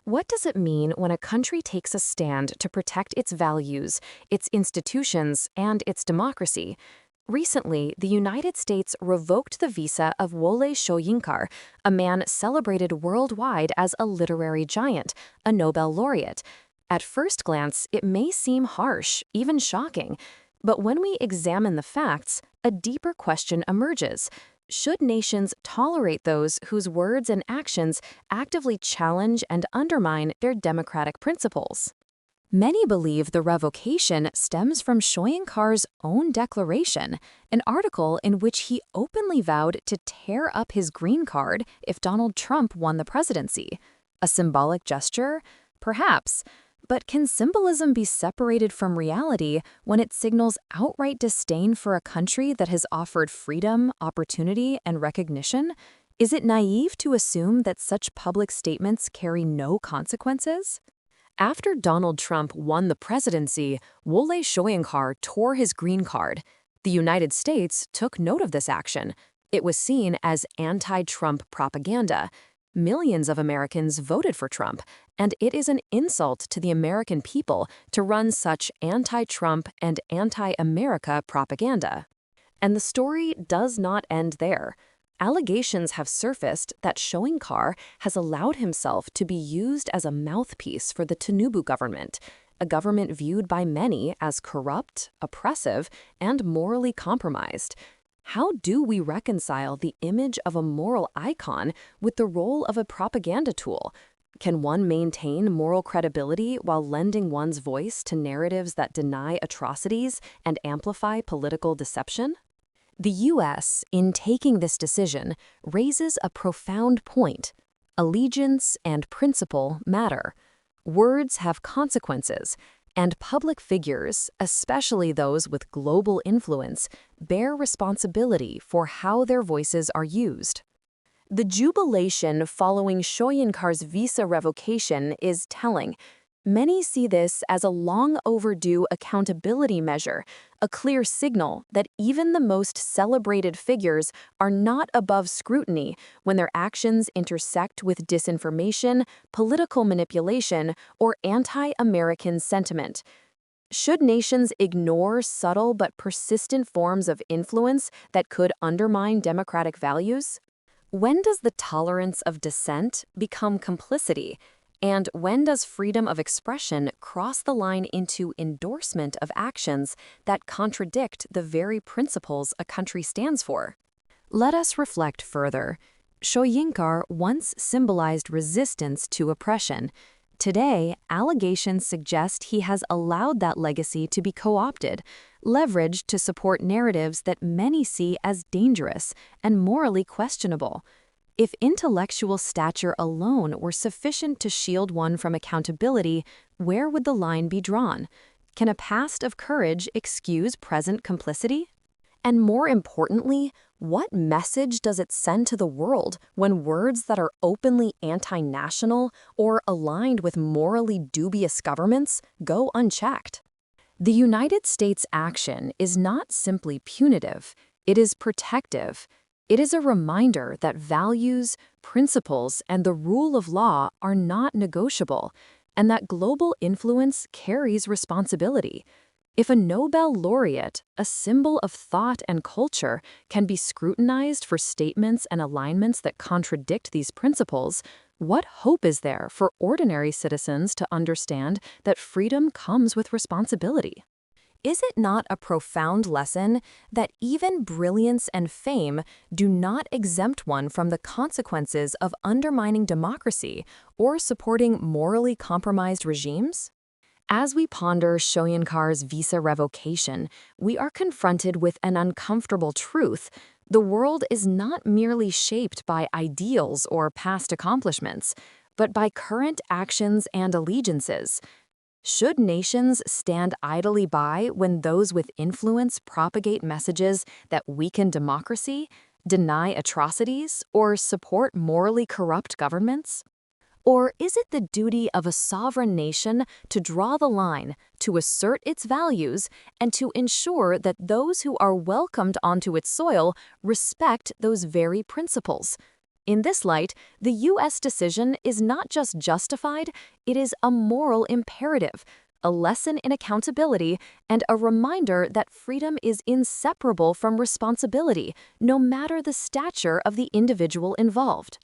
What does it mean when a country takes a stand to protect its values, its institutions, and its democracy? Recently, the United States revoked the visa of Wole Soyinka, a man celebrated worldwide as a literary giant, a Nobel Laureate. At first glance, it may seem harsh, even shocking. But when we examine the facts, a deeper question emerges. Should nations tolerate those whose words and actions actively challenge and undermine their democratic principles? Many believe the revocation stems from Soyinka's own declaration, an article in which he openly vowed to tear up his green card if Donald Trump won the presidency. A symbolic gesture? Perhaps. But can symbolism be separated from reality when it signals outright disdain for a country that has offered freedom, opportunity, and recognition? Is it naive to assume that such public statements carry no consequences? After Donald Trump won the presidency, Wole Soyinka tore his green card. The United States took note of this action. It was seen as anti-Trump propaganda. Millions of Americans voted for Trump, and it is an insult to the American people to run such anti-Trump and anti-America propaganda. And the story does not end there. Allegations have surfaced that Soyinka has allowed himself to be used as a mouthpiece for the Tinubu government, a government viewed by many as corrupt, oppressive, and morally compromised. How do we reconcile the image of a moral icon with the role of a propaganda tool? Can one maintain moral credibility while lending one's voice to narratives that deny atrocities and amplify political deception? The U.S., in taking this decision, raises a profound point. Allegiance and principle matter. Words have consequences, and public figures, especially those with global influence, bear responsibility for how their voices are used. The jubilation following Soyinka's visa revocation is telling. Many see this as a long overdue accountability measure, a clear signal that even the most celebrated figures are not above scrutiny when their actions intersect with disinformation, political manipulation, or anti-American sentiment. Should nations ignore subtle but persistent forms of influence that could undermine democratic values? When does the tolerance of dissent become complicity? And when does freedom of expression cross the line into endorsement of actions that contradict the very principles a country stands for? Let us reflect further. Soyinka once symbolized resistance to oppression. Today, allegations suggest he has allowed that legacy to be co-opted, leveraged to support narratives that many see as dangerous and morally questionable. If intellectual stature alone were sufficient to shield one from accountability, where would the line be drawn? Can a past of courage excuse present complicity? And more importantly, what message does it send to the world when words that are openly anti-national or aligned with morally dubious governments go unchecked? The United States' action is not simply punitive, it is protective. It is a reminder that values, principles, and the rule of law are not negotiable, and that global influence carries responsibility. If a Nobel Laureate, a symbol of thought and culture, can be scrutinized for statements and alignments that contradict these principles, what hope is there for ordinary citizens to understand that freedom comes with responsibility? Is it not a profound lesson that even brilliance and fame do not exempt one from the consequences of undermining democracy or supporting morally compromised regimes? As we ponder Soyinka's visa revocation, we are confronted with an uncomfortable truth. The world is not merely shaped by ideals or past accomplishments, but by current actions and allegiances. Should nations stand idly by when those with influence propagate messages that weaken democracy, deny atrocities, or support morally corrupt governments? Or is it the duty of a sovereign nation to draw the line, to assert its values, and to ensure that those who are welcomed onto its soil respect those very principles? In this light, the U.S. decision is not just justified, it is a moral imperative, a lesson in accountability, and a reminder that freedom is inseparable from responsibility, no matter the stature of the individual involved.